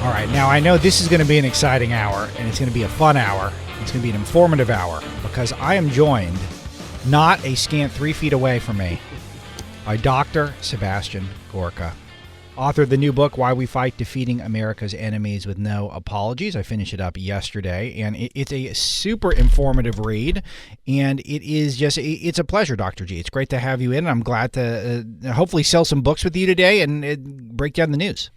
All right, now I know this is going to be an exciting hour, and it's going to be a fun hour. It's going to be an informative hour, because I am joined, not a scant 3 feet away from me, by Dr. Sebastian Gorka, author of the new book, Why We Fight Defeating America's Enemies with No Apologies. I finished it up yesterday, and it's a super informative read, and it's a pleasure, Dr. G. It's great to have you in, and I'm glad to hopefully sell some books with you today and break down the news.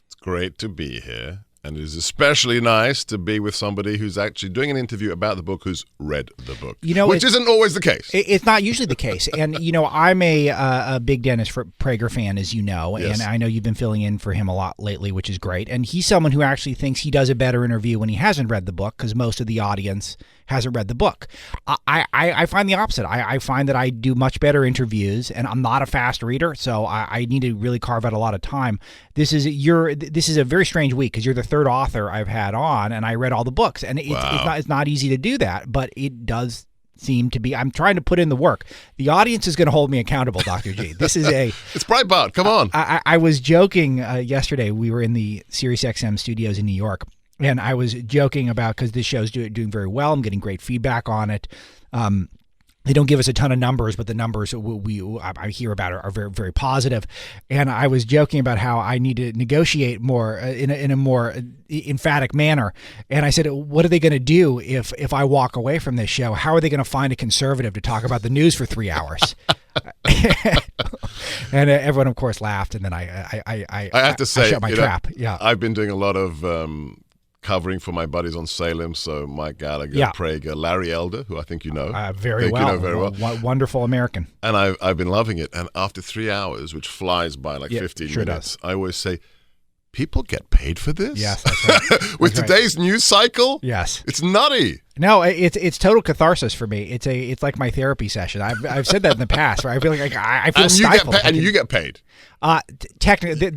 It's great to be here, and it is especially nice to be with somebody who's actually doing an interview about the book, who's read the book, which isn't always the case. It's not usually the case. And, I'm a big Dennis Prager fan, as you know, Yes. and I know you've been filling in for him a lot lately, which is great. And he's someone who actually thinks he does a better interview when he hasn't read the book, because most of the audience hasn't read the book. I find the opposite. I find that I do much better interviews, and I'm not a fast reader, so I need to really carve out a lot of time. This is a very strange week, because you're the third author I've had on, and I read all the books, and it's not easy to do that, but it does seem to be. I'm trying to put in the work. The audience is going to hold me accountable, Dr. G. This is It's Breitbart. Come on. I was joking yesterday. We were in the Sirius XM studios in New York, and I was joking about, because this show's doing very well. I'm getting great feedback on it. They don't give us a ton of numbers, but the numbers I hear about are very, very positive. And I was joking about how I need to negotiate more in a more emphatic manner. And I said, what are they going to do if I walk away from this show? How are they going to find a conservative to talk about the news for 3 hours? And everyone, of course, laughed. And then I have to say, I shut my trap. Yeah, I've been doing a lot of covering for my buddies on Salem, so Mike Gallagher, Prager, Larry Elder, who I think you know. Very well. Wonderful American. And I've been loving it. And after 3 hours, which flies by 15 sure minutes, does. I always say, people get paid for this? Yes, that's right. With today's news cycle? Yes. It's nutty. No, it's total catharsis for me. It's like my therapy session. I've said that in the past, where I feel like I feel stifled. And you get paid. Technically,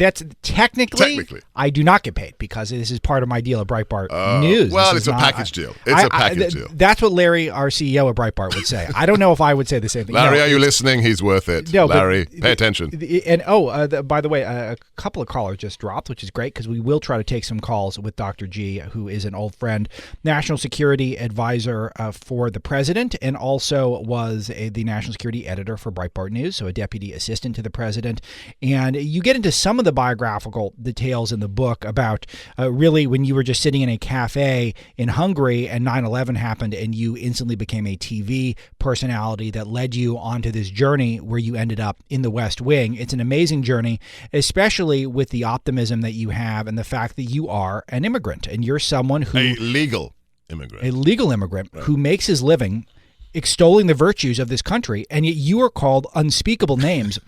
I do not get paid, because this is part of my deal at Breitbart News. Well, it's a package deal. It's a package deal. That's what Larry, our CEO at Breitbart, would say. I don't know if I would say the same thing. Larry, are you listening? He's worth it. No, Larry, pay attention. And by the way, a couple of callers just dropped, which is great, because we will try to take some calls with Dr. G, who is an old friend, national security advisor for the president, and also was the national security editor for Breitbart News, so a deputy assistant to the president. And you get into some of the biographical details in the book about really when you were just sitting in a cafe in Hungary and 9/11 happened, and you instantly became a TV personality that led you onto this journey where you ended up in the West Wing. It's an amazing journey, especially with the optimism that you have and the fact that you are an immigrant, and you're someone who... A legal immigrant who makes his living extolling the virtues of this country, and yet you are called unspeakable names.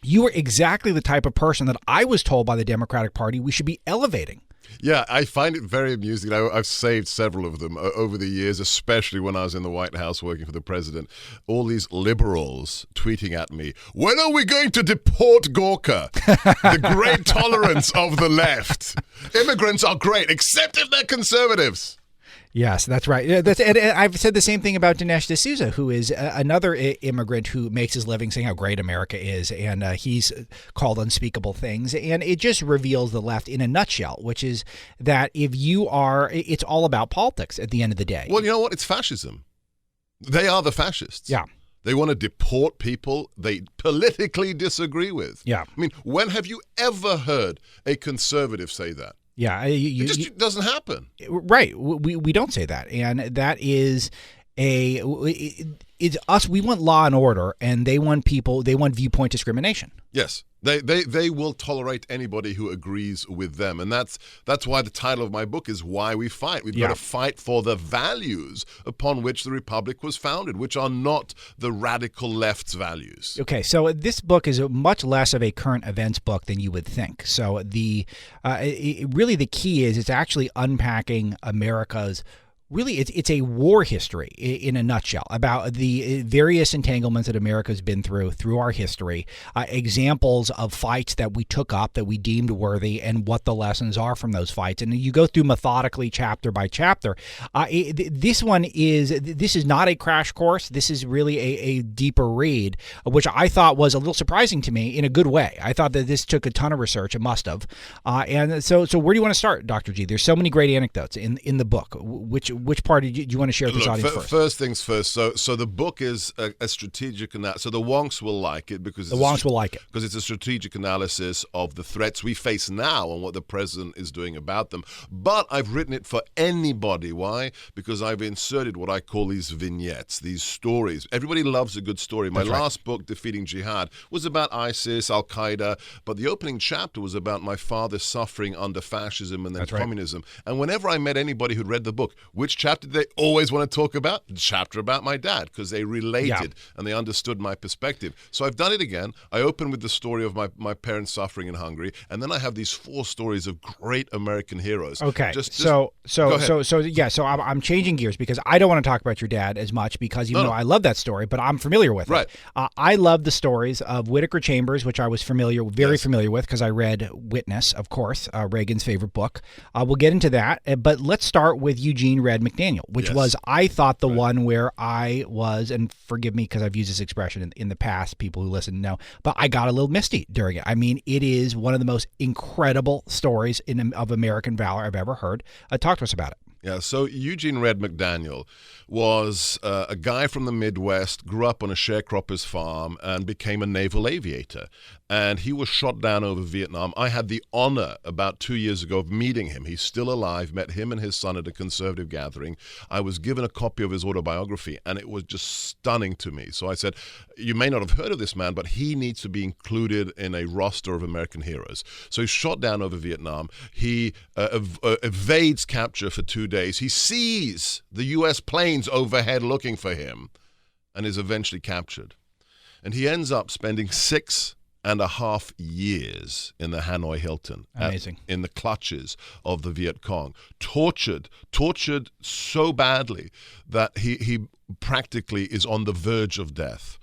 You are exactly the type of person that I was told by the Democratic Party we should be elevating. Yeah, I find it very amusing. I've saved several of them over the years, especially when I was in the White House working for the president. All these liberals tweeting at me, when are we going to deport Gorka? The great tolerance of the left. Immigrants are great, except if they're conservatives. Yes, that's right. And I've said the same thing about Dinesh D'Souza, who is another immigrant who makes his living saying how great America is, and he's called unspeakable things. And it just reveals the left in a nutshell, which is that it's all about politics at the end of the day. Well, you know what? It's fascism. They are the fascists. Yeah. They want to deport people they politically disagree with. Yeah. I mean, when have you ever heard a conservative say that? Yeah, it just doesn't happen. Right. We don't say that, and that is it's us. We want law and order, and they want viewpoint discrimination. Yes, they will tolerate anybody who agrees with them, and that's why the title of my book is Why We Fight. We've got to fight for the values upon which the Republic was founded, which are not the radical left's values. Okay, so this book is much less of a current events book than you would think. So really the key is it's actually unpacking America's really it's a war history in a nutshell about the various entanglements that America's been through our history, examples of fights that we took up that we deemed worthy, and what the lessons are from those fights. And you go through methodically chapter by chapter. This is not a crash course. This is really a deeper read, which I thought was a little surprising to me in a good way. I thought that this took a ton of research. It must have. And so where do you want to start, Dr. G? There's so many great anecdotes in the book. Which part do you want to share with this audience first? First things first. So the book is a strategic analysis. So the wonks will like it because it's a strategic analysis of the threats we face now and what the president is doing about them. But I've written it for anybody. Why? Because I've inserted what I call these vignettes, these stories. Everybody loves a good story. My last book, Defeating Jihad, was about ISIS, Al Qaeda, but the opening chapter was about my father suffering under fascism and then communism. And whenever I met anybody who'd read the book, which chapter did they always want to talk about? The chapter about my dad, because they related and they understood my perspective. So I've done it again. I open with the story of my parents suffering in Hungary, and then I have these 4 stories of great American heroes. Okay, so I'm changing gears because I don't want to talk about your dad as much because even though I love that story, but I'm familiar with it. I love the stories of Whittaker Chambers, which I was familiar with because I read Witness, of course, Reagan's favorite book. We'll get into that, but let's start with Eugene Red McDaniel, which was, I thought, the one where I was, and forgive me because I've used this expression in the past, people who listen know, but I got a little misty during it. I mean, it is one of the most incredible stories of American valor I've ever heard. Talk to us about it. Yeah, so Eugene Red McDaniel was a guy from the Midwest, grew up on a sharecropper's farm, and became a naval aviator. And he was shot down over Vietnam. I had the honor about 2 years ago of meeting him. He's still alive, met him and his son at a conservative gathering. I was given a copy of his autobiography, and it was just stunning to me. So I said, you may not have heard of this man, but he needs to be included in a roster of American heroes. So he's shot down over Vietnam. He evades capture for 2 days. He sees the U.S. planes overhead looking for him and is eventually captured. And he ends up spending 6.5 years in the Hanoi Hilton. Amazing. In the clutches of the Viet Cong. Tortured so badly that he practically is on the verge of death.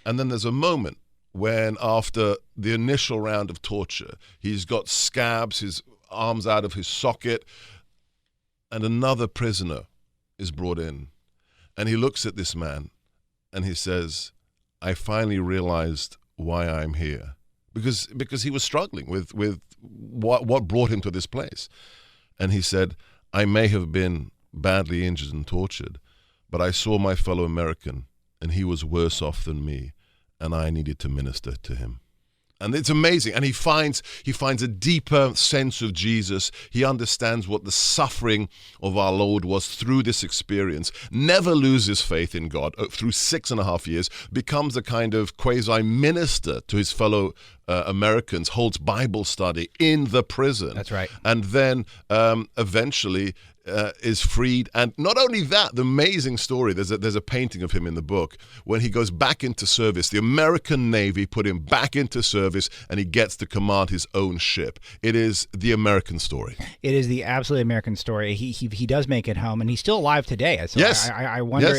And then there's a moment when, after the initial round of torture, he's got scabs, his arms out of his socket, and another prisoner is brought in. And he looks at this man and he says, I finally realized why I'm here. Because he was struggling with what brought him to this place. And he said, I may have been badly injured and tortured, but I saw my fellow American and he was worse off than me, and I needed to minister to him. And it's amazing. And he finds a deeper sense of Jesus. He understands what the suffering of our Lord was through this experience. Never loses faith in God through 6.5 years. Becomes a kind of quasi-minister to his fellow Americans. Holds Bible study in the prison. That's right. And then eventually is freed. And not only that, the amazing story, there's a painting of him in the book, when he goes back into service. The American Navy put him back into service, and he gets to command his own ship. It is the American story. It is the absolute American story. He does make it home, and he's still alive today. So yes. I wonder,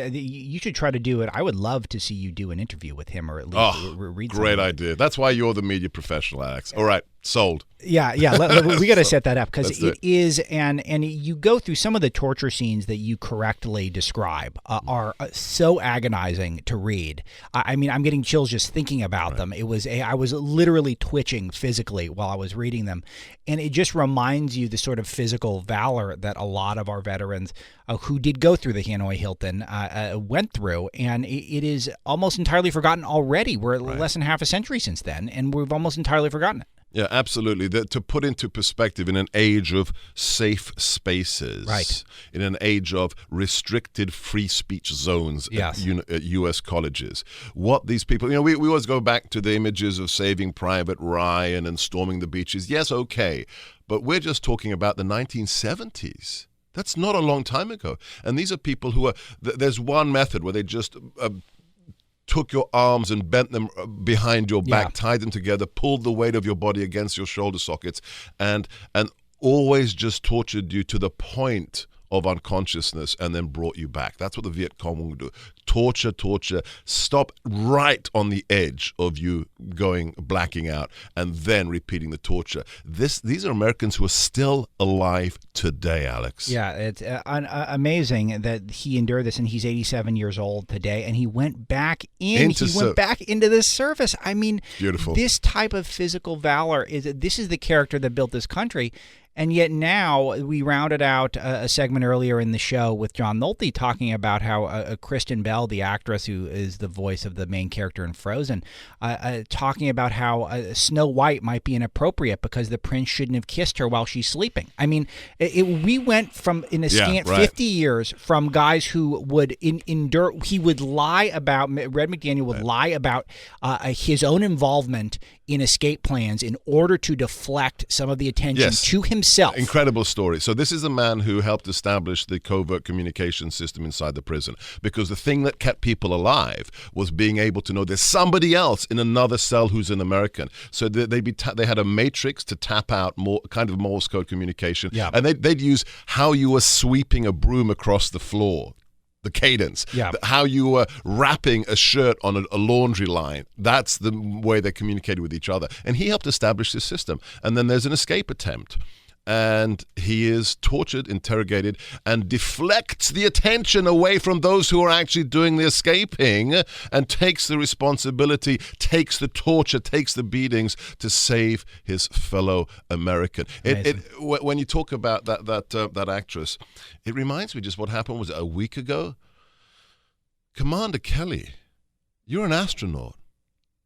you should try to do it. I would love to see you do an interview with him, or at least read something. Great idea. That's why you're the media professional, Alex. All right. Sold. Yeah. We got to set that up because it is, and you go through some of the torture scenes that you correctly describe are so agonizing to read. I mean, I'm getting chills just thinking about them. I was literally twitching physically while I was reading them, and it just reminds you the sort of physical valor that a lot of our veterans who did go through the Hanoi Hilton went through, and it is almost entirely forgotten already. We're less than half a century since then, and we've almost entirely forgotten it. Yeah, absolutely. To put into perspective, in an age of safe spaces, in an age of restricted free speech zones at U.S. colleges, what these people, we always go back to the images of Saving Private Ryan and storming the beaches. Yes, okay, but we're just talking about the 1970s. That's not a long time ago. And these are people who are, there's one method where they just took your arms and bent them behind your back, tied them together, pulled the weight of your body against your shoulder sockets, and always just tortured you to the point of unconsciousness and then brought you back. That's what the Viet Cong would do. Torture, stop right on the edge of you blacking out, and then repeating the torture. These are Americans who are still alive today, Alex. Yeah, it's amazing that he endured this, and he's 87 years old today, and he went back into the service. I mean, beautiful. This type of physical valor this is the character that built this country. And yet now we rounded out a segment earlier in the show with John Nolte talking about how Kristen Bell, the actress who is the voice of the main character in Frozen, talking about how Snow White might be inappropriate because the prince shouldn't have kissed her while she's sleeping. I mean, we went from, in a scant 50 years, from guys who would endure, he would lie about, Red McDaniel would lie about his own involvement in escape plans in order to deflect some of the attention to himself. Incredible story. So this is a man who helped establish the covert communication system inside the prison, because the thing that kept people alive was being able to know there's somebody else in another cell who's an American. So they had a matrix to tap out more kind of Morse code communication, and they'd use how you were sweeping a broom across the floor. The cadence, how you were wrapping a shirt on a laundry line. That's the way they communicated with each other. And he helped establish this system. And then there's an escape attempt. And he is tortured, interrogated, and deflects the attention away from those who are actually doing the escaping, and takes the responsibility, takes the torture, takes the beatings to save his fellow American. When you talk about that actress, it reminds me just what happened, was it a week ago? Commander Kelly, you're an astronaut.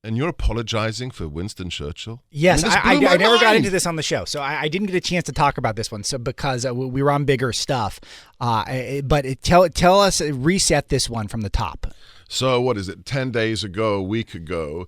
And you're apologizing for Winston Churchill? Yes, I never got into this on the show, so I didn't get a chance to talk about this one. So because we were on bigger stuff, but tell us, reset this one from the top. So what is it? 10 days ago, a week ago,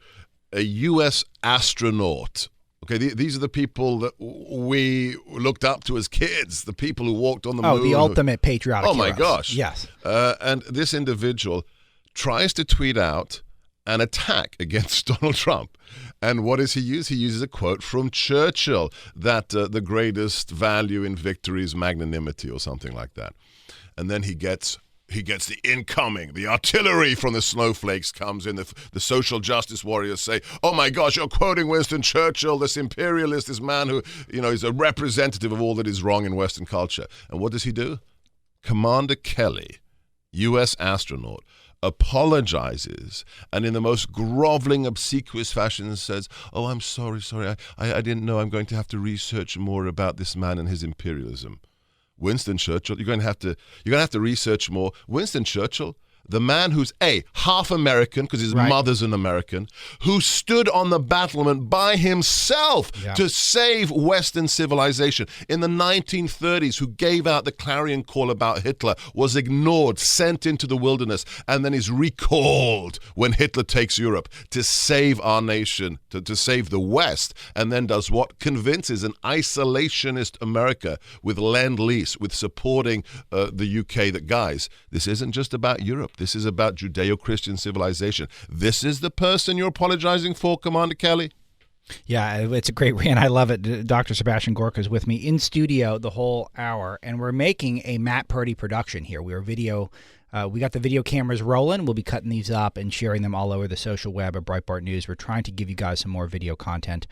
a U.S. astronaut. Okay, these are the people that we looked up to as kids, the people who walked on the moon. Oh, the ultimate patriotic heroes. My gosh! Yes, and this individual tries to tweet out an attack against Donald Trump. And what does he use? He uses a quote from Churchill that the greatest value in victory is magnanimity, or something like that. And then he gets the incoming, the artillery from the snowflakes comes in. The social justice warriors say, oh my gosh, you're quoting Winston Churchill, this imperialist, this man who, is a representative of all that is wrong in Western culture. And what does he do? Commander Kelly, U.S. astronaut, apologizes, and in the most groveling, obsequious fashion says, oh, I'm sorry, I didn't know. I'm going to have to research more about this man and his imperialism. Winston Churchill, you're going to have to research more. Winston Churchill, the man who's half American, because his mother's an American, who stood on the battlement by himself to save Western civilization in the 1930s, who gave out the clarion call about Hitler, was ignored, sent into the wilderness, and then is recalled when Hitler takes Europe to save our nation, to save the West, and then does what? Convinces an isolationist America with Lend-Lease, with supporting the UK, that, guys, this isn't just about Europe. This is about Judeo-Christian civilization. This is the person you're apologizing for, Commander Kelly? Yeah, it's a great rant. I love it. Dr. Sebastian Gorka is with me in studio the whole hour, and we're making a Matt Purdy production here. We got the video cameras rolling. We'll be cutting these up and sharing them all over the social web at Breitbart News. We're trying to give you guys some more video content.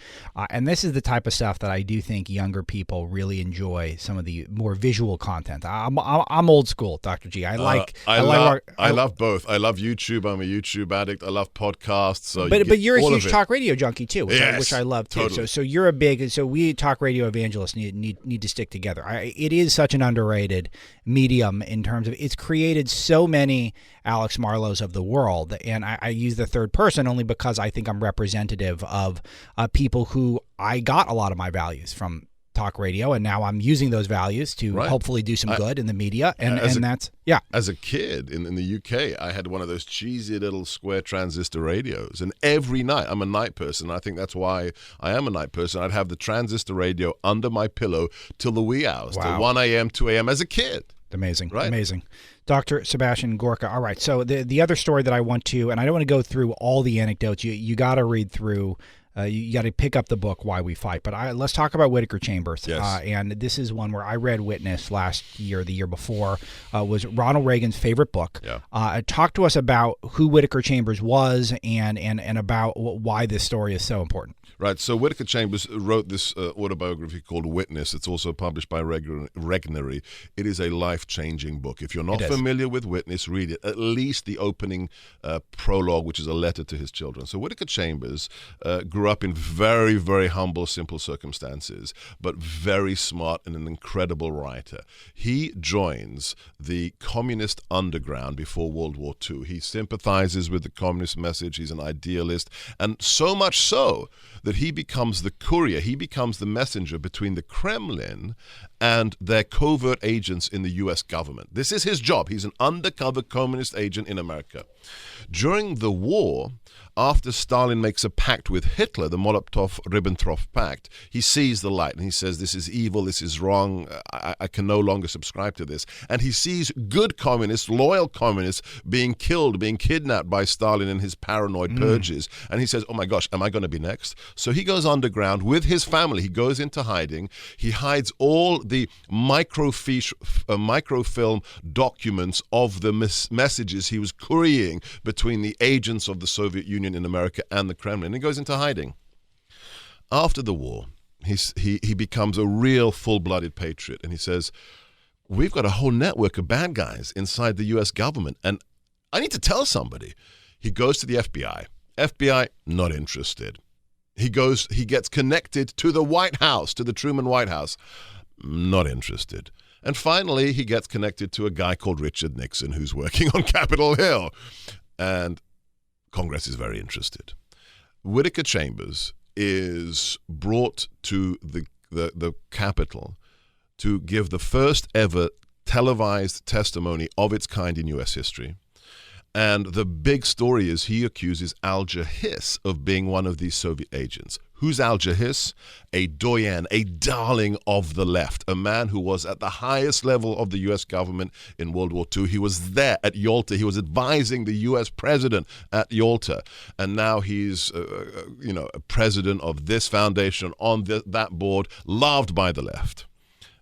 And this is the type of stuff that I do think younger people really enjoy, some of the more visual content. I'm old school, Dr. G. I love both. I love YouTube. I'm a YouTube addict. I love podcasts. So but you're a huge talk radio junkie too, which I love too. Totally. So you're we talk radio evangelists need to stick together. It is such an underrated medium in terms of it's created so many Alex Marlows of the world, and I use the third person only because I think I'm representative of people who I got a lot of my values from talk radio, and now I'm using those values to hopefully do some good in the media, and that's. As a kid in the UK, I had one of those cheesy little square transistor radios, and every night, I'm a night person, I think that's why I am a night person, I'd have the transistor radio under my pillow till the wee hours, till 1 a.m., 2 a.m. as a kid. Amazing, amazing. Dr. Sebastian Gorka. All right, so the other story that I want to, and I don't want to go through all the anecdotes. You got to read through you got to pick up the book Why We Fight. But let's talk about Whittaker Chambers. Yes. And this is one where I read Witness last year, the year before, was Ronald Reagan's favorite book. Yeah. Talk to us about who Whittaker Chambers was and about why this story is so important. Right. So Whittaker Chambers wrote this autobiography called Witness. It's also published by Regnery. It is a life-changing book. If you're not familiar with Witness, read it. At least the opening prologue, which is a letter to his children. So Whittaker Chambers grew up in very, very humble, simple circumstances, but very smart and an incredible writer. He joins the communist underground before World War II. He sympathizes with the communist message. He's an idealist, and so much so that he becomes the courier, he becomes the messenger between the Kremlin and their covert agents in the U.S. government. This is his job. He's an undercover communist agent in America. During the war, after Stalin makes a pact with Hitler, the Molotov-Ribbentrop Pact, he sees the light and he says, this is evil, this is wrong, I can no longer subscribe to this. And he sees good communists, loyal communists being killed, being kidnapped by Stalin in his paranoid purges. And he says, oh my gosh, am I going to be next? So he goes underground with his family. He goes into hiding. He hides all the microfilm documents of the messages he was couriering between the agents of the Soviet Union in America and the Kremlin. He goes into hiding. After the war, he becomes a real full-blooded patriot, and he says, we've got a whole network of bad guys inside the U.S. government, and I need to tell somebody. He goes to the FBI. FBI, not interested. He gets connected to the White House, to the Truman White House, not interested. And finally, he gets connected to a guy called Richard Nixon who's working on Capitol Hill. And Congress is very interested. Whittaker Chambers is brought to the Capitol to give the first ever televised testimony of its kind in U.S. history. And the big story is he accuses Alger Hiss of being one of these Soviet agents. Who's Alger Hiss? A doyen, a darling of the left, a man who was at the highest level of the U.S. government in World War II. He was there at Yalta. He was advising the U.S. president at Yalta. And now he's a president of this foundation on that board, loved by the left.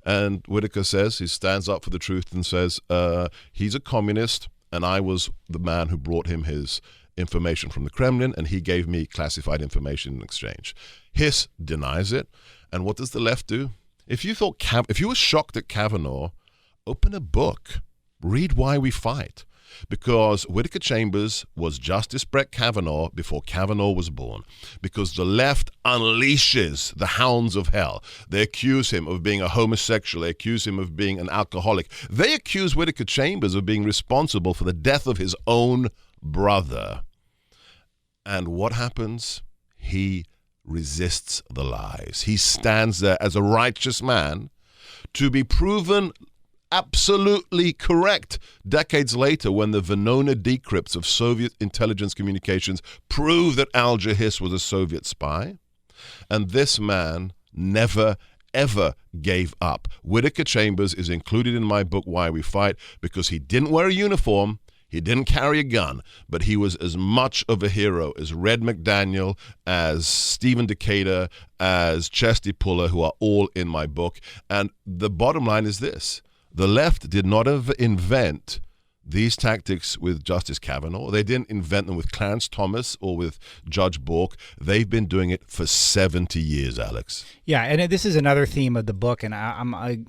And Whittaker says, he stands up for the truth and says, he's a communist, and I was the man who brought him his information from the Kremlin, and he gave me classified information in exchange. Hiss denies it, and what does the left do? If you were shocked at Kavanaugh, open a book, read Why We Fight, because Whittaker Chambers was Justice Brett Kavanaugh before Kavanaugh was born, because the left unleashes the hounds of hell. They accuse him of being a homosexual. They accuse him of being an alcoholic. They accuse Whittaker Chambers of being responsible for the death of his own brother. And what happens? He resists the lies. He stands there as a righteous man to be proven absolutely correct decades later when the Venona decrypts of Soviet intelligence communications prove that Alger Hiss was a Soviet spy. And this man never, ever gave up. Whittaker Chambers is included in my book, Why We Fight, because he didn't wear a uniform. He didn't carry a gun, but he was as much of a hero as Red McDaniel, as Stephen Decatur, as Chesty Puller, who are all in my book. And the bottom line is this. The left did not invent these tactics with Justice Kavanaugh. They didn't invent them with Clarence Thomas or with Judge Bork. They've been doing it for 70 years, Alex. Yeah, and this is another theme of the book, and I'm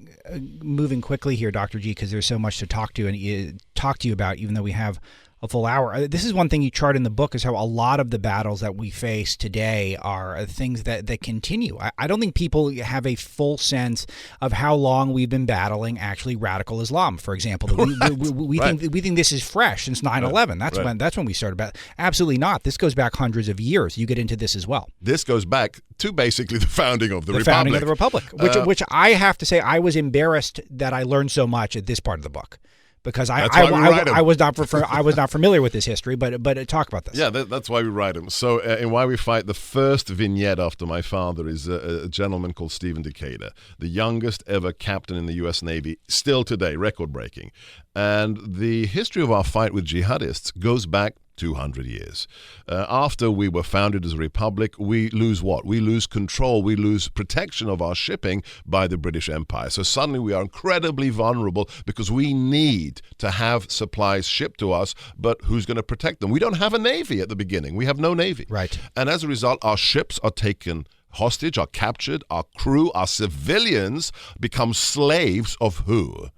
moving quickly here, Dr. G, because there's so much to talk to you about, even though we have a full hour. This is one thing you chart in the book, is how a lot of the battles that we face today are things that continue. I don't think people have a full sense of how long we've been battling actually radical Islam, for example. We think this is fresh since 9/11. That's when we started about. Absolutely not. This goes back hundreds of years. You get into this as well. This goes back to basically the founding of the Republic. Founding of the Republic, which I have to say, I was embarrassed that I learned so much at this part of the book. Because I was not familiar with this history, but talk about this. Yeah, that's why we write them. So in Why We Fight, the first vignette after my father is a gentleman called Stephen Decatur, the youngest ever captain in the U.S. Navy, still today, record-breaking. And the history of our fight with jihadists goes back 200 years. After we were founded as a republic, we lose what? We lose control. We lose protection of our shipping by the British Empire. So suddenly we are incredibly vulnerable because we need to have supplies shipped to us, but who's going to protect them? We don't have a navy at the beginning. We have no navy. Right. And as a result, our ships are taken hostage, are captured, our crew, our civilians become slaves of who?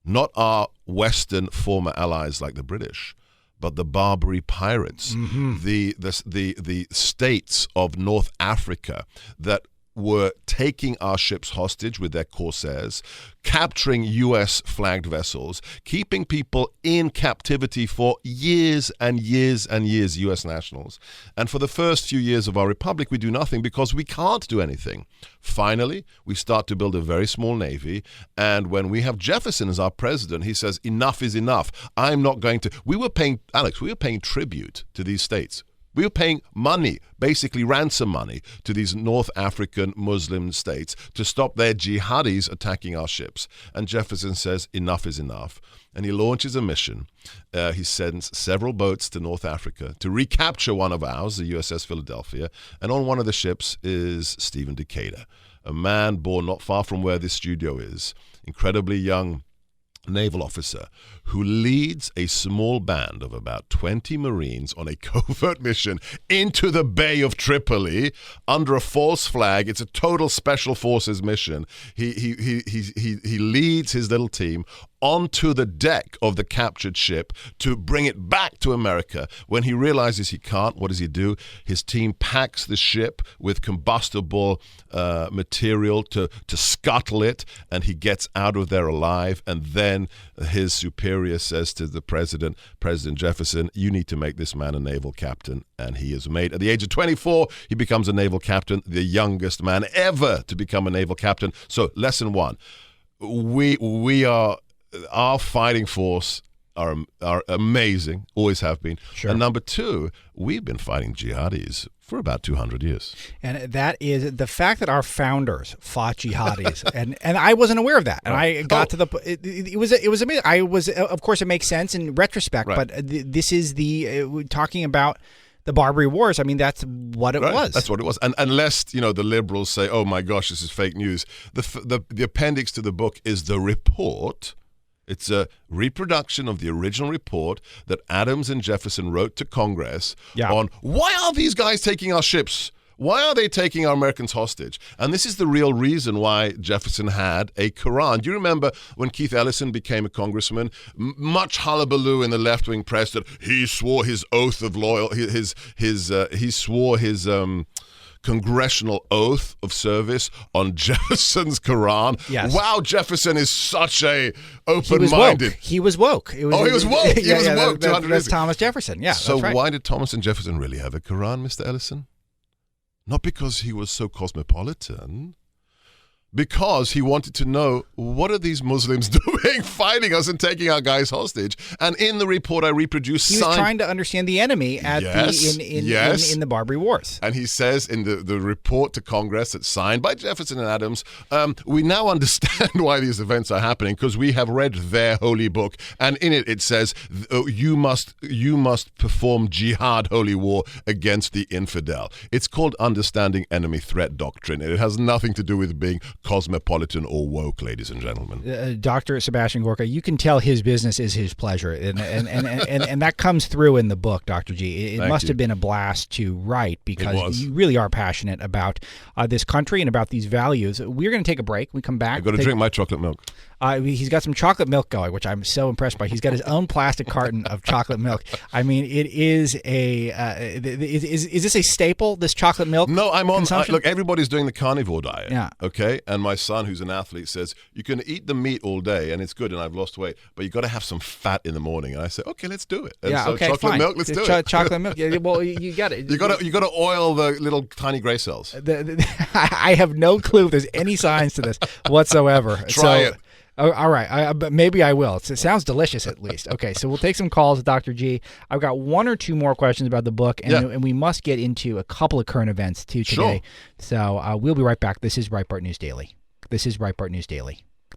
Not our Western former allies like the British, but the Barbary pirates, the states of North Africa that were taking our ships hostage with their corsairs, capturing U.S. flagged vessels, keeping people in captivity for years and years and years, U.S. nationals. And for the first few years of our republic, we do nothing because we can't do anything. Finally, we start to build a very small navy. And when we have Jefferson as our president, he says, enough is enough. I'm not going to. We were paying tribute to these states. We were paying money, basically ransom money, to these North African Muslim states to stop their jihadis attacking our ships. And Jefferson says, enough is enough. And he launches a mission. He sends several boats to North Africa to recapture one of ours, the USS Philadelphia. And on one of the ships is Stephen Decatur, a man born not far from where this studio is, incredibly young naval officer who leads a small band of about 20 Marines on a covert mission into the Bay of Tripoli under a false flag. It's a total special forces mission. He leads his little team onto the deck of the captured ship to bring it back to America. When he realizes he can't, what does he do? His team packs the ship with combustible material to scuttle it, and he gets out of there alive. And then his superior says to the President Jefferson, you need to make this man a naval captain. And he is made. At the age of 24, he becomes a naval captain, the youngest man ever to become a naval captain. So lesson one, our fighting force are amazing, always have been. Sure. And number two, we've been fighting jihadis for about 200 years. And that is the fact that our founders fought jihadis, and I wasn't aware of that. And I got to the it was amazing. I was, of course, it makes sense in retrospect, right. But this is talking about the Barbary Wars. I mean, that's what it was. That's what it was. And unless, the liberals say, oh my gosh, this is fake news, the appendix to the book is the report. It's a reproduction of the original report that Adams and Jefferson wrote to Congress on why are these guys taking our ships? Why are they taking our Americans hostage? And this is the real reason why Jefferson had a Quran. Do you remember when Keith Ellison became a congressman? Much hullabaloo in the left-wing press that he swore his oath of loyalty. He swore his congressional oath of service on Jefferson's Quran. Yes. Wow, Jefferson is such a open-minded. He was woke. He was woke. He was woke. That's Thomas Jefferson. Yeah. So that's right. why did Thomas and Jefferson really have a Quran, Mr. Ellison? Not because he was so cosmopolitan. Because he wanted to know, what are these Muslims doing, fighting us and taking our guys hostage? And in the report I reproduced, he was trying to understand the enemy at in the Barbary Wars. And he says in the report to Congress that's signed by Jefferson and Adams, we now understand why these events are happening because we have read their holy book, and in it says you must perform jihad, holy war, against the infidel. It's called understanding enemy threat doctrine. It has nothing to do with being cosmopolitan or woke, ladies and gentlemen. Dr. Sebastian Gorka, you can tell his business is his pleasure, and that comes through in the book, Dr. G. It must have been a blast to write because you really are passionate about this country and about these values. We're going to take a break. We come back. I've got to drink my chocolate milk. He's got some chocolate milk going, which I'm so impressed by. He's got his own plastic carton of chocolate milk. I mean, it is is this a staple, this chocolate milk? No, I'm on. Look, everybody's doing the carnivore diet. Yeah. Okay. And my son, who's an athlete, says you can eat the meat all day and it's good, and I've lost weight, but you got to have some fat in the morning. And I said, okay, let's do it. And so okay, chocolate fine. milk, let's do it. Chocolate milk. Yeah, well, you got it. You got to oil the little tiny gray cells. I have no clue if there's any science to this whatsoever. Try it. All right, but maybe I will. It sounds delicious, at least. Okay, so we'll take some calls with Dr. G. I've got one or two more questions about the book, and we must get into a couple of current events, too, today. Sure. So we'll be right back. This is Breitbart News Daily.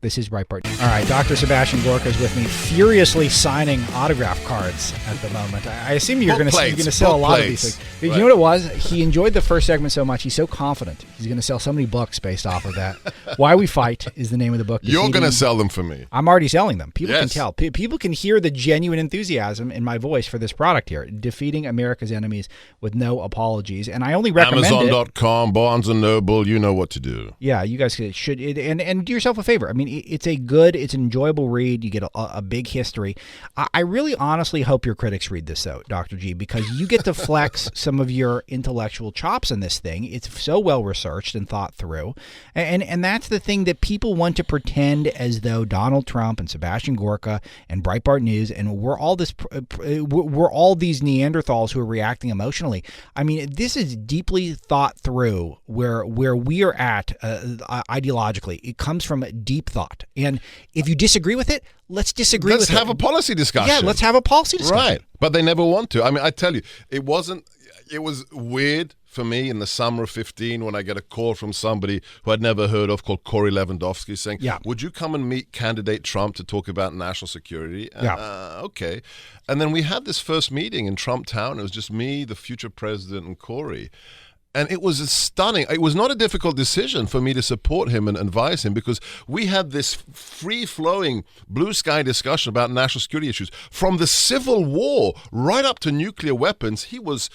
This is Breitbart. All right, Dr. Sebastian Gorka is with me, furiously signing autograph cards at the moment. I assume you're going to sell a lot of these things. Right. You know what it was? He enjoyed the first segment so much. He's so confident. He's going to sell so many books based off of that. Why We Fight is the name of the book. You're going to sell them for me. I'm already selling them. People can tell. People can hear the genuine enthusiasm in my voice for this product here. Defeating America's Enemies with No Apologies. And I only recommend Amazon.com, Barnes & Noble, you know what to do. Yeah, you guys should. And do yourself a favor. I mean, it's an enjoyable read. You get a big history. I really honestly hope your critics read this, though, Dr. G, because you get to flex some of your intellectual chops in this thing. It's so well researched and thought through. And that's the thing that people want to pretend as though Donald Trump and Sebastian Gorka and Breitbart News and we're all these Neanderthals who are reacting emotionally. I mean, this is deeply thought through where we are at ideologically. It comes from deep thought. And if you disagree with it, let's disagree with it. Let's have a policy discussion. Yeah, let's have a policy discussion. Right. But they never want to. I mean, I tell you, it was weird for me in the summer of 15 when I get a call from somebody who I'd never heard of called Corey Lewandowski saying, would you come and meet candidate Trump to talk about national security? Okay. And then we had this first meeting in Trump Town. It was just me, the future president, and Corey. And it was stunning. It was not a difficult decision for me to support him and advise him because we had this free-flowing blue sky discussion about national security issues. From the Civil War right up to nuclear weapons, he was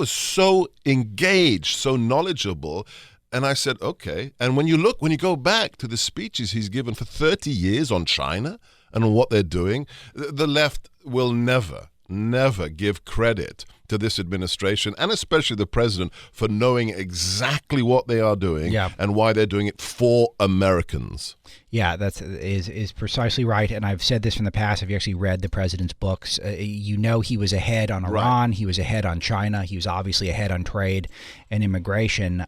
so engaged, so knowledgeable. And I said, okay. And when you go back to the speeches he's given for 30 years on China and on what they're doing, the left will never give credit to this administration and especially the president for knowing exactly what they are doing and why they're doing it for Americans. Yeah, that is precisely right. And I've said this from the past. If you actually read the president's books, you know he was ahead on Iran. Right. He was ahead on China. He was obviously ahead on trade and immigration.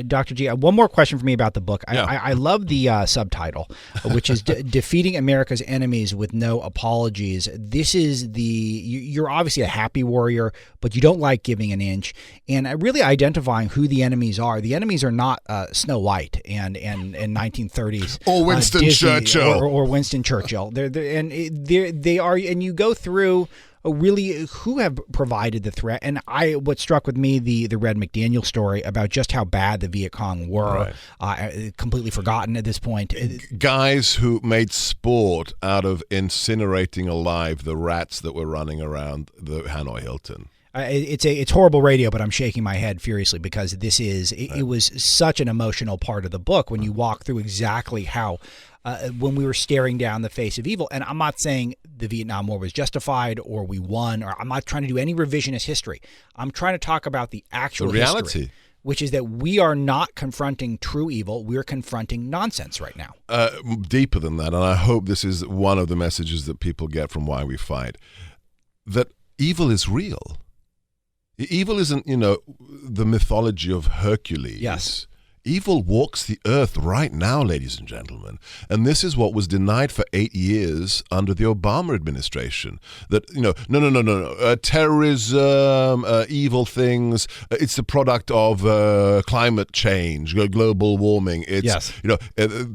Dr. G, one more question for me about the book. I love the subtitle, which is Defeating America's Enemies with No Apologies. This is you're obviously a happy warrior, but you don't like giving an inch. And really identifying who the enemies are. The enemies are not Snow White and 1930s. Or Winston Churchill. Or Winston Churchill. They are, and you go through really who have provided the threat. And what struck with me, the Red McDaniel story about just how bad the Viet Cong were, completely forgotten at this point. Guys who made sport out of incinerating alive the rats that were running around the Hanoi Hilton. It's horrible radio, but I'm shaking my head furiously because it was such an emotional part of the book when you walk through exactly how when we were staring down the face of evil. And I'm not saying the Vietnam War was justified or we won, or I'm not trying to do any revisionist history. I'm trying to talk about the actual reality. History, which is that we are not confronting true evil. We're confronting nonsense right now. Deeper than that, and I hope this is one of the messages that people get from Why We Fight, that evil is real. Evil isn't, the mythology of Hercules. Yes. Evil walks the earth right now, ladies and gentlemen. And this is what was denied for 8 years under the Obama administration. That, no. Terrorism, evil things, it's the product of climate change, global warming. It's,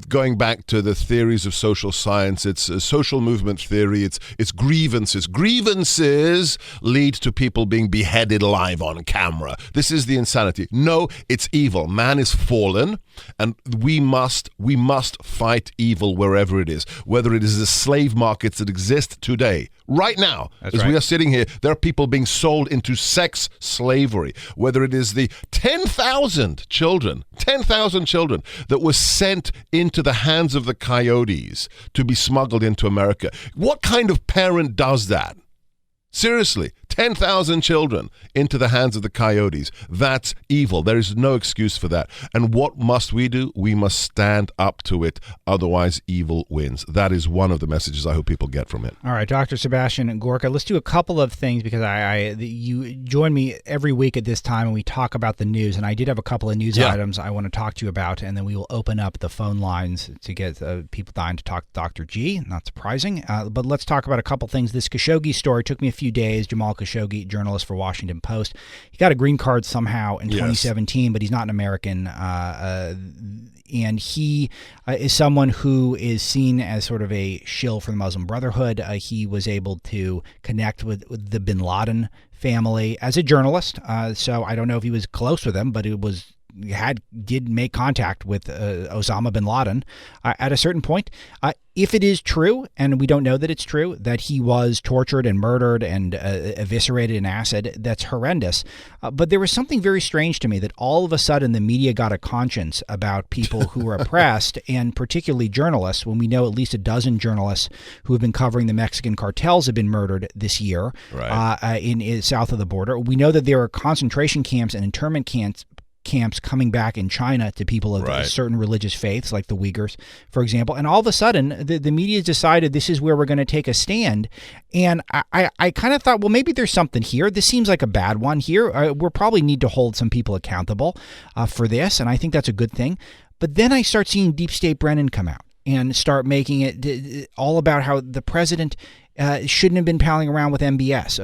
going back to the theories of social science, it's a social movement theory, it's grievances. Grievances lead to people being beheaded live on camera. This is the insanity. No, it's evil. Man is fallen, and we must fight evil wherever it is, whether it is the slave markets that exist today, right now. We are sitting here, there are people being sold into sex slavery, whether it is the 10,000 children that were sent into the hands of the coyotes to be smuggled into America. What kind of parent does that? Seriously, 10,000 children into the hands of the coyotes. That's evil. There is no excuse for that. And what must we do? We must stand up to it. Otherwise, evil wins. That is one of the messages I hope people get from it. All right, Dr. Sebastian Gorka, let's do a couple of things because you join me every week at this time and we talk about the news. And I did have a couple of news items I want to talk to you about. And then we will open up the phone lines to get people dying to talk to Dr. G. Not surprising. But let's talk about a couple things. This Khashoggi story took me a few days. Jamal Khashoggi Khashoggi, journalist for Washington Post. He got a green card somehow in 2017, but he's not an American. And he is someone who is seen as sort of a shill for the Muslim Brotherhood. He was able to connect with the bin Laden family as a journalist. So I don't know if he was close with them, but did make contact with Osama bin Laden at a certain point. If it is true, and we don't know that it's true, that he was tortured and murdered and eviscerated in acid, that's horrendous. But there was something very strange to me that all of a sudden the media got a conscience about people who were oppressed, and particularly journalists, when we know at least a dozen journalists who have been covering the Mexican cartels have been murdered this year in south of the border. We know that there are concentration camps and internment camps coming back in China to people of certain religious faiths, like the Uyghurs, for example. And all of a sudden, the media decided this is where we're going to take a stand. And I kind of thought, well, maybe there's something here. This seems like a bad one here. We'll probably need to hold some people accountable for this, and I think that's a good thing. But then I start seeing Deep State Brennan come out and start making it all about how the president shouldn't have been palling around with MBS,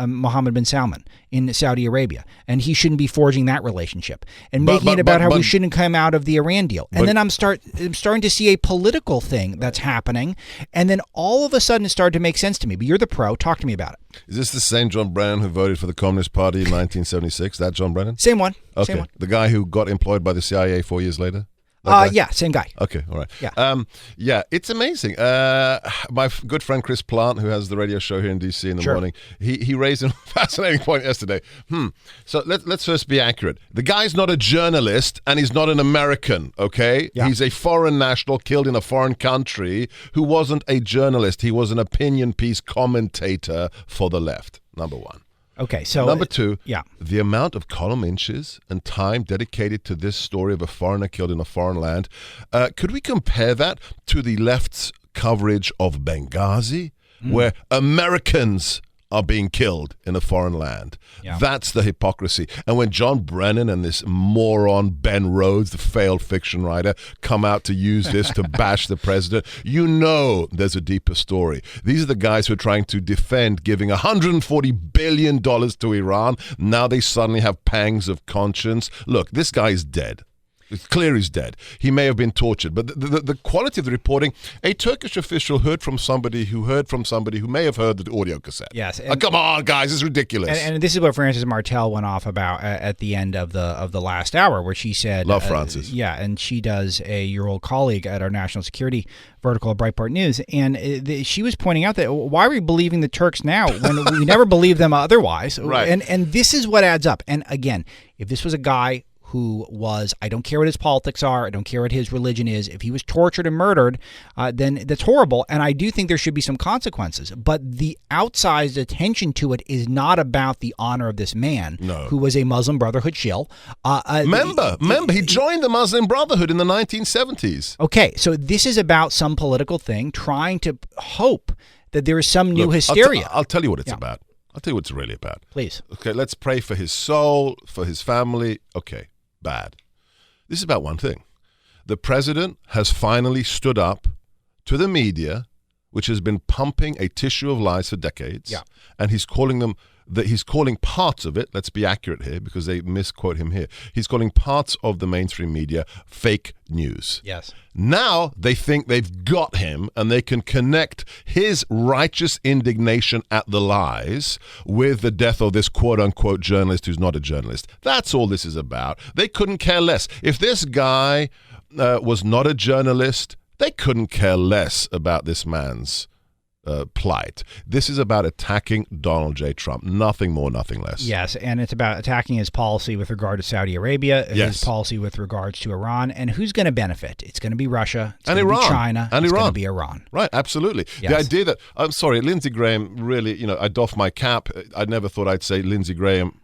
Mohammed bin Salman, in Saudi Arabia, and he shouldn't be forging that relationship, and making it about how we shouldn't come out of the Iran deal. And then I'm starting to see a political thing that's happening, and then all of a sudden it started to make sense to me. But you're the pro. Talk to me about it. Is this the same John Brennan who voted for the Communist Party in 1976? That John Brennan? Same one. Okay. Same one. The guy who got employed by the CIA 4 years later? Yeah, same guy. Okay, all right. Yeah, it's amazing. My good friend Chris Plant, who has the radio show here in DC in the morning, he raised a fascinating point yesterday. So let's first be accurate. The guy's not a journalist, and he's not an American, okay? Yeah. He's a foreign national killed in a foreign country who wasn't a journalist. He was an opinion piece commentator for the left, number one. Okay, so number two, the amount of column inches and time dedicated to this story of a foreigner killed in a foreign land, could we compare that to the left's coverage of Benghazi, where Americans are being killed in a foreign land? That's the hypocrisy. And when John Brennan and this moron Ben Rhodes, the failed fiction writer, come out to use this to bash the president, you know there's a deeper story. These are the guys who are trying to defend giving $140 billion to Iran. Now they suddenly have pangs of conscience. Look, this guy is dead. It's clear he's dead. He may have been tortured. But the quality of the reporting, a Turkish official heard from somebody who may have heard the audio cassette. Yes. Come on, guys, it's ridiculous. And this is what Frances Martel went off about at the end of the last hour, where she said... Love Frances. And she does your old colleague at our national security vertical at Breitbart News. And she was pointing out that why are we believing the Turks now when we never believed them otherwise? Right. And this is what adds up. And again, if this was a guy who was, I don't care what his politics are, I don't care what his religion is, if he was tortured and murdered, then that's horrible, and I do think there should be some consequences. But the outsized attention to it is not about the honor of this man, who was a Muslim Brotherhood shill. Remember, he joined the Muslim Brotherhood in the 1970s. Okay, so this is about some political thing, trying to hope that there is some new hysteria. I'll tell you what it's about. I'll tell you what it's really about. Please. Okay, let's pray for his soul, for his family. Okay. Bad. This is about one thing. The president has finally stood up to the media, which has been pumping a tissue of lies for decades, and he's calling parts of it, let's be accurate here because they misquote him here, he's calling parts of the mainstream media fake news. Yes. Now they think they've got him and they can connect his righteous indignation at the lies with the death of this quote-unquote journalist who's not a journalist. That's all this is about. They couldn't care less. If this guy was not a journalist, they couldn't care less about this man's plight. This is about attacking Donald J. Trump. Nothing more, nothing less. Yes, and it's about attacking his policy with regard to Saudi Arabia, his policy with regards to Iran, and who's going to benefit? It's going to be Russia, it's going to be China, and it's going to be Iran. Right, absolutely. Yes. The idea that, I'm sorry, Lindsey Graham really, I doff my cap. I never thought I'd say Lindsey Graham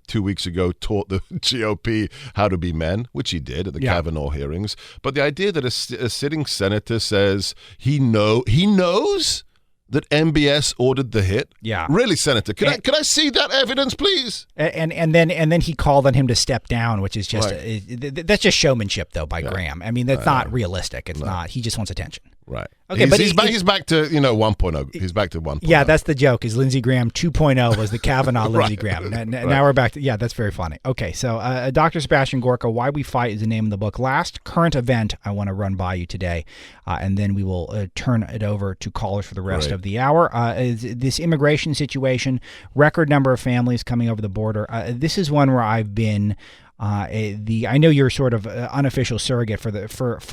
2 weeks ago taught the GOP how to be men, which he did at the Kavanaugh hearings. But the idea that a sitting senator says he knows that MBS ordered the hit? Yeah. Really, Senator? Could I see that evidence, please? And then he called on him to step down, which is just that's just showmanship, though, by Graham. I mean, that's not realistic. It's not. He just wants attention. Right. Okay, but he's back to 1.0. He's back to 1.0. Yeah, that's the joke. Is Lindsey Graham 2.0 was the Kavanaugh Lindsey Graham. Now we're back to that's very funny. Okay, so Dr. Sebastian Gorka, Why We Fight is the name of the book. Last current event I want to run by you today, and then we will turn it over to callers for the rest of the hour. Is this immigration situation, record number of families coming over the border. This is one where I've been. I know you're sort of unofficial surrogate for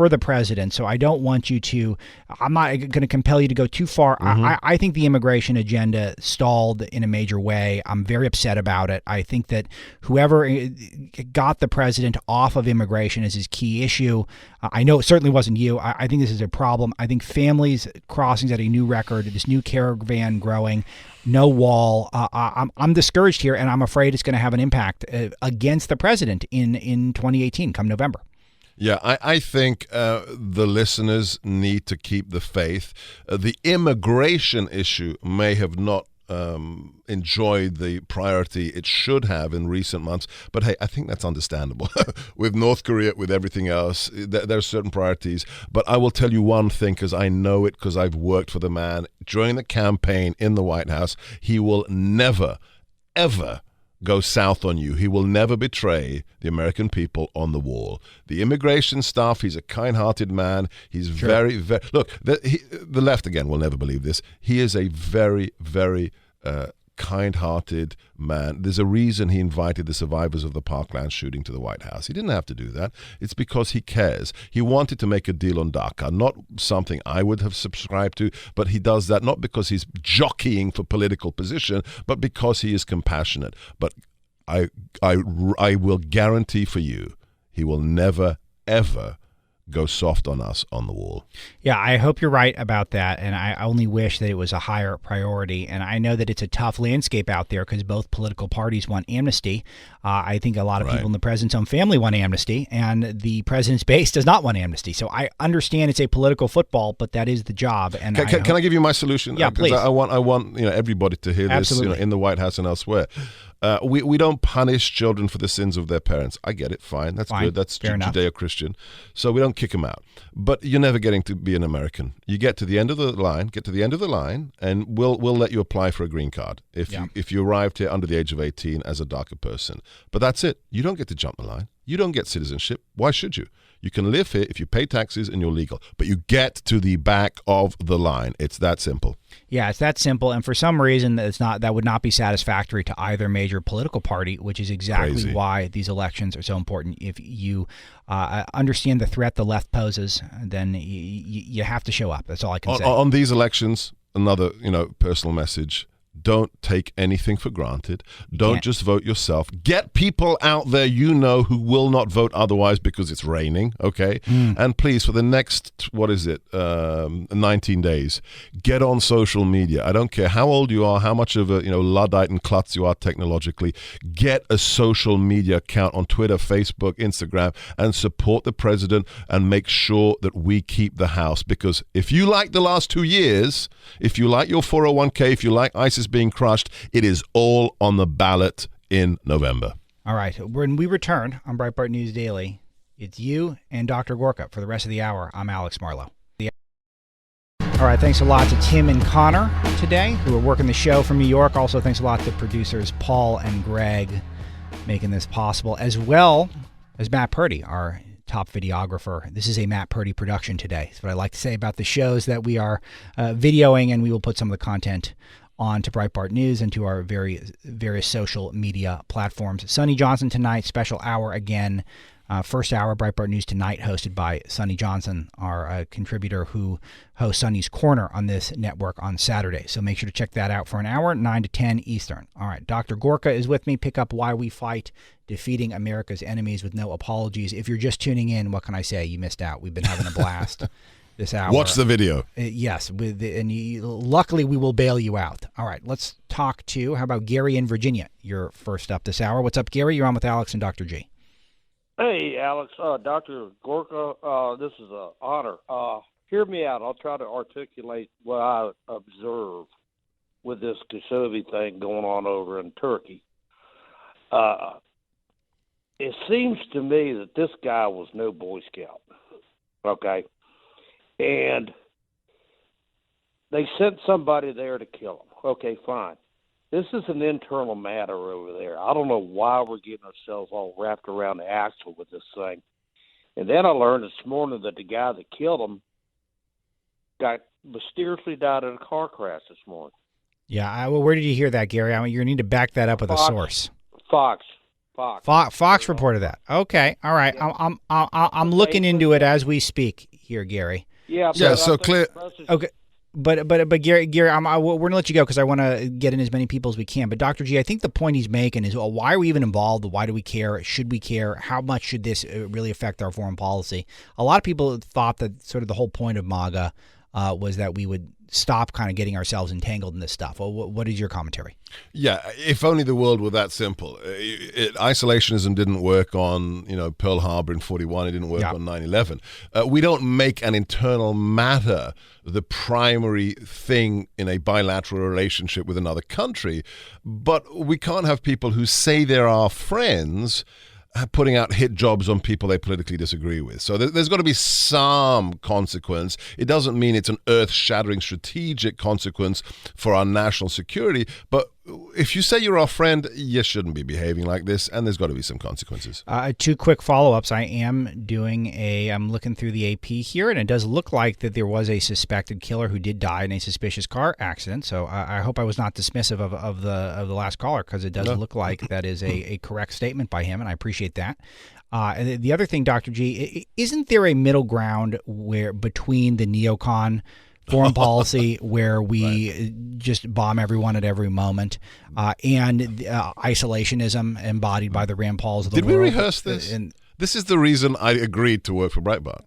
the president, so I don't want you to. I'm not going to compel you to go too far. I think the immigration agenda stalled in a major way. I'm very upset about it. I think that whoever got the president off of immigration is his key issue. I know it certainly wasn't you. I think this is a problem. I think families crossings at a new record, this new caravan growing. No wall. I'm discouraged here, and I'm afraid it's going to have an impact against the president in 2018, come November. Yeah, I think the listeners need to keep the faith. The immigration issue may have not enjoyed the priority it should have in recent months. But hey, I think that's understandable. With North Korea, with everything else, there are certain priorities. But I will tell you one thing, because I know it, because I've worked for the man during the campaign in the White House. He will never, ever go south on you. He will never betray the American people on the wall. The immigration stuff, he's a kind-hearted man. He's very, very... Look, the left, again, will never believe this. He is a very, very kind-hearted man. There's a reason he invited the survivors of the Parkland shooting to the White House. He didn't have to do that. It's because he cares. He wanted to make a deal on DACA, not something I would have subscribed to, but he does that not because he's jockeying for political position, but because he is compassionate. But I will guarantee for you, he will never, ever go soft on us on the wall. Yeah, I hope you're right about that, and I only wish that it was a higher priority. And I know that it's a tough landscape out there because both political parties want amnesty. I think a lot of people in the president's own family want amnesty, and the president's base does not want amnesty. So I understand it's a political football, but that is the job. And can I give you my solution? Yeah, please. I want everybody to hear this in the White House and elsewhere. We don't punish children for the sins of their parents. I get it. Fine. That's good. That's Judeo-Christian. So we don't kick them out. But you're never getting to be an American. You get to the end of the line, and we'll let you apply for a green card if you arrived here under the age of 18 as a DACA person. But that's it. You don't get to jump the line. You don't get citizenship. Why should you? You can live here if you pay taxes and you're legal, but you get to the back of the line. It's that simple. Yeah, it's that simple. And for some reason, that would not be satisfactory to either major political party, which is exactly why these elections are so important. If you understand the threat the left poses, then you have to show up. That's all I can say. On these elections, another personal message. Don't take anything for granted. Don't just vote yourself. Get people out there who will not vote otherwise because it's raining, okay? And please, for the next, 19 days, get on social media. I don't care how old you are, how much of a Luddite and klutz you are technologically. Get a social media account on Twitter, Facebook, Instagram, and support the president and make sure that we keep the House. Because if you like the last 2 years, if you like your 401k, if you like ISIS being crushed, it is all on the ballot in November. All right. When we return on Breitbart News Daily, it's you and Dr. Gorka. For the rest of the hour, I'm Alex Marlow. All right. Thanks a lot to Tim and Connor today, who are working the show from New York. Also, thanks a lot to producers Paul and Greg making this possible, as well as Matt Purdy, our top videographer. This is a Matt Purdy production today. That's what I like to say about the shows that we are videoing, and we will put some of the content on to Breitbart News and to our various social media platforms. Sonny Johnson tonight, special hour again. First hour, Breitbart News Tonight, hosted by Sonny Johnson, our contributor who hosts Sonny's Corner on this network on Saturday. So make sure to check that out for an hour, 9 to 10 Eastern. All right, Dr. Gorka is with me. Pick up Why We Fight, Defeating America's Enemies with No Apologies. If you're just tuning in, what can I say? You missed out. We've been having a blast this hour. Watch the video. Yes, luckily we will bail you out. All right, let's talk to, how about Gary in Virginia? You're first up this hour. What's up, Gary? You're on with Alex and Dr. G. Hey, Alex, Dr. Gorka, this is an honor. Hear me out. I'll try to articulate what I observe with this Khashoggi thing going on over in Turkey. It seems to me that this guy was no Boy Scout, okay? And They sent somebody there to kill him. Okay, fine. This is an internal matter over there. I don't know why we're getting ourselves all wrapped around the axle with this thing. And then I learned this morning that the guy that killed him mysteriously died in a car crash this morning. Yeah, well, where did you hear that, Gary? I mean, you need to back that up with a source. Fox reported that. Okay, all right. Yeah. I'm looking into it as we speak here, Gary. Yeah. So clear. Okay. But Gary, we're going to let you go because I want to get in as many people as we can. But Dr. G, I think the point he's making is, well, why are we even involved? Why do we care? Should we care? How much should this really affect our foreign policy? A lot of people thought that sort of the whole point of MAGA was that we would stop kind of getting ourselves entangled in this stuff. Well, what is your commentary? Yeah, if only the world were that simple. Isolationism didn't work on, Pearl Harbor in 41. It didn't work on 9/11. We don't make an internal matter the primary thing in a bilateral relationship with another country. But we can't have people who say they're our friends putting out hit jobs on people they politically disagree with. So there's got to be some consequence. It doesn't mean it's an earth-shattering strategic consequence for our national security, but if you say you're our friend, you shouldn't be behaving like this, and there's got to be some consequences. 2 quick follow-ups. I'm looking through the AP here, and it does look like that there was a suspected killer who did die in a suspicious car accident. So I hope I was not dismissive of the last caller, because it does look like that is a correct statement by him, and I appreciate that. And the other thing, Dr. G, isn't there a middle ground between the neocon foreign policy where we just bomb everyone at every moment, and isolationism embodied by the Rand Pauls of the world? Did we rehearse this? This is the reason I agreed to work for Breitbart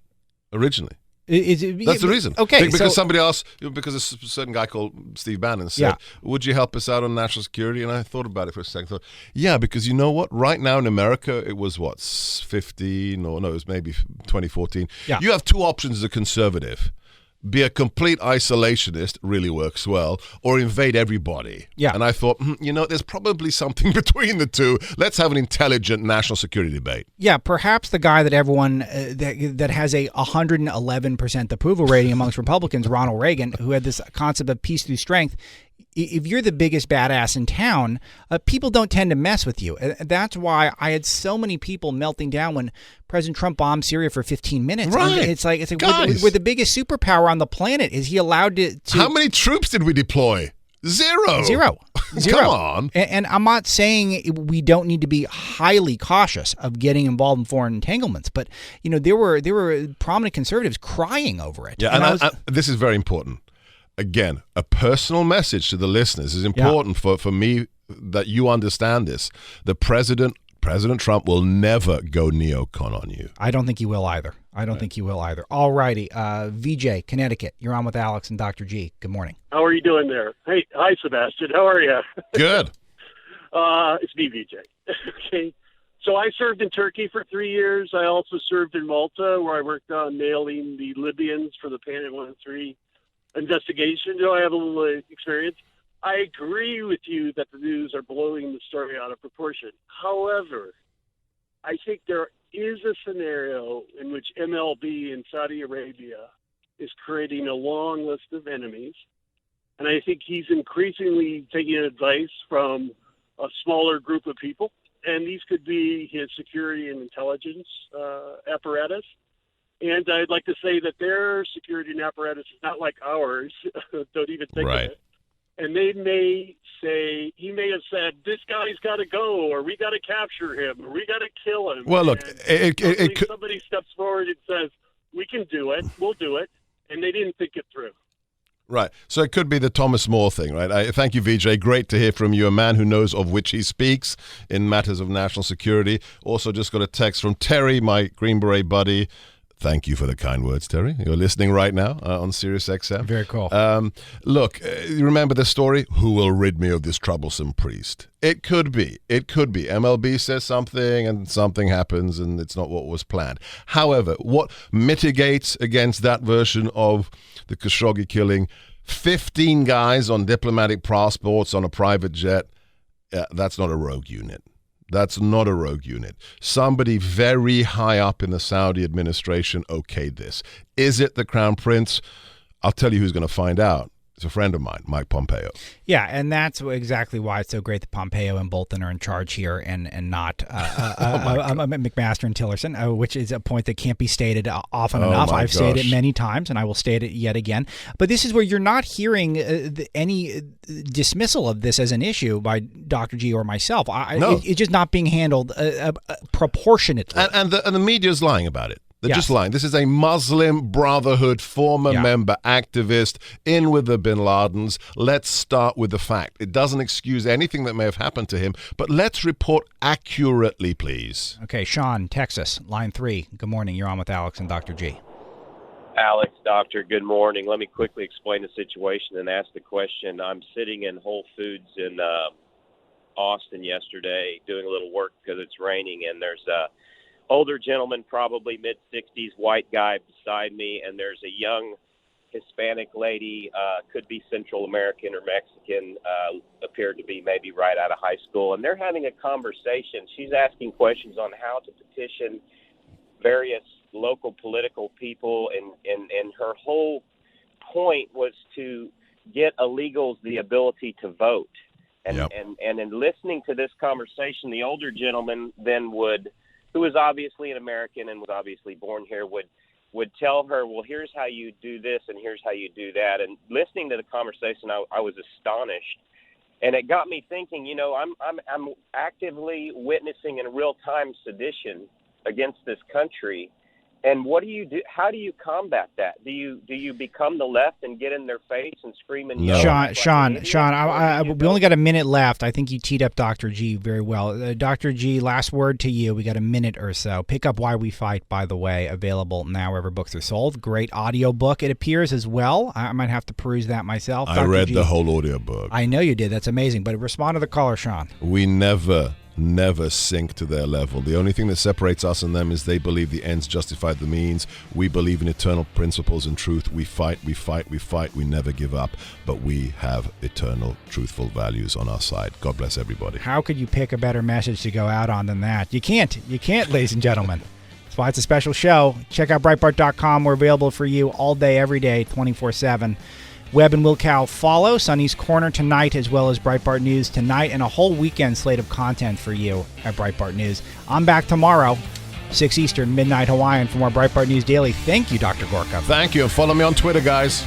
originally. That's the reason. Okay, because somebody else, because a certain guy called Steve Bannon said, would you help us out on national security? And I thought about it for a second. Thought, yeah, because you know what? Right now in America, it was it was maybe 2014. Yeah. You have 2 options as a conservative. Be a complete isolationist, really works well, or invade everybody. Yeah. And I thought, there's probably something between the two. Let's have an intelligent national security debate. Yeah, perhaps the guy that everyone that has a 111% approval rating amongst Republicans, Ronald Reagan, who had this concept of peace through strength. If you're the biggest badass in town, people don't tend to mess with you. That's why I had so many people melting down when President Trump bombed Syria for 15 minutes. Right. And it's like we're the biggest superpower on the planet. Is he allowed to? How many troops did we deploy? Zero. Come on. And I'm not saying we don't need to be highly cautious of getting involved in foreign entanglements, but there were prominent conservatives crying over it. Yeah, and this is very important. Again, a personal message to the listeners is important for me that you understand this. The President Trump will never go neocon on you. I don't think he will either. All righty. VJ, Connecticut, you're on with Alex and Dr. G. Good morning. How are you doing there? Hey, hi, Sebastian. How are you? Good. It's me, VJ. Okay. So I served in Turkey for 3 years. I also served in Malta, where I worked on nailing the Libyans for the Panic 1-3 investigation. I have a little experience. I agree with you that the news are blowing the story out of proportion. However, I think there is a scenario in which MLB in Saudi Arabia is creating a long list of enemies, and I think he's increasingly taking advice from a smaller group of people, and these could be his security and intelligence apparatus. And I'd like to say that their security and apparatus is not like ours. Don't even think of it. And they may say, he may have said, this guy's got to go, or we got to capture him, or we got to kill him. Well, look, somebody steps forward and says, we can do it, we'll do it, and they didn't think it through. Right. So it could be the Thomas More thing, right? Thank you, VJ. Great to hear from you, a man who knows of which he speaks in matters of national security. Also just got a text from Terry, my Green Beret buddy. Thank you for the kind words, Terry. You're listening right now on Sirius XM. Very cool. Look, you remember the story? Who will rid me of this troublesome priest? It could be. MLB says something and something happens and it's not what was planned. However, what mitigates against that version of the Khashoggi killing? 15 guys on diplomatic passports on a private jet. That's not a rogue unit. That's not a rogue unit. Somebody very high up in the Saudi administration okayed this. Is it the Crown Prince? I'll tell you who's going to find out. It's a friend of mine, Mike Pompeo. Yeah, and that's exactly why it's so great that Pompeo and Bolton are in charge here and not McMaster and Tillerson, which is a point that can't be stated often enough. I've stated it many times, and I will state it yet again. But this is where you're not hearing any dismissal of this as an issue by Dr. G or myself. No. It's just not being handled proportionately. And the media's lying about it. They're just lying. This is a Muslim Brotherhood former member activist in with the bin Ladens. Let's start with the fact. It doesn't excuse anything that may have happened to him, but let's report accurately, please. Okay, Sean, Texas, line 3. Good morning. You're on with Alex and Dr. G. Alex, doctor, good morning. Let me quickly explain the situation and ask the question. I'm sitting in Whole Foods in Austin yesterday doing a little work because it's raining, and there's a older gentleman, probably mid-60s, white guy beside me, and there's a young Hispanic lady, could be Central American or Mexican, appeared to be maybe right out of high school, and they're having a conversation. She's asking questions on how to petition various local political people, and her whole point was to get illegals the ability to vote. And in listening to this conversation, the older gentleman then who was obviously an American and was obviously born here, would tell her, well, here's how you do this and here's how you do that. And listening to the conversation, I was astonished. And it got me thinking, I'm actively witnessing in real time sedition against this country. And what do you do? How do you combat that? Do you become the left and get in their face and scream and yell? Sean, we only got a minute left. I think you teed up Dr. G very well. Dr. G, last word to you. We got a minute or so. Pick up Why We Fight, by the way, available now wherever books are sold. Great audio book, it appears, as well. I might have to peruse that myself. I read the whole audio book. I know you did. That's amazing. But respond to the caller, Sean. We never sink to their level. The only thing that separates us and them is they believe the ends justify the means. We believe in eternal principles and truth. We fight. We never give up, but we have eternal, truthful values on our side. God bless everybody. How could you pick a better message to go out on than that? You can't, ladies and gentlemen. That's why it's a special show. Check out Breitbart.com. We're available for you all day, every day, 24/7. Webb and Wilkow follow. Sonny's Corner tonight, as well as Breitbart News tonight, and a whole weekend slate of content for you at Breitbart News. I'm back tomorrow, 6 Eastern, midnight Hawaiian, for more Breitbart News Daily. Thank you, Dr. Gorka. Thank you. Follow me on Twitter, guys.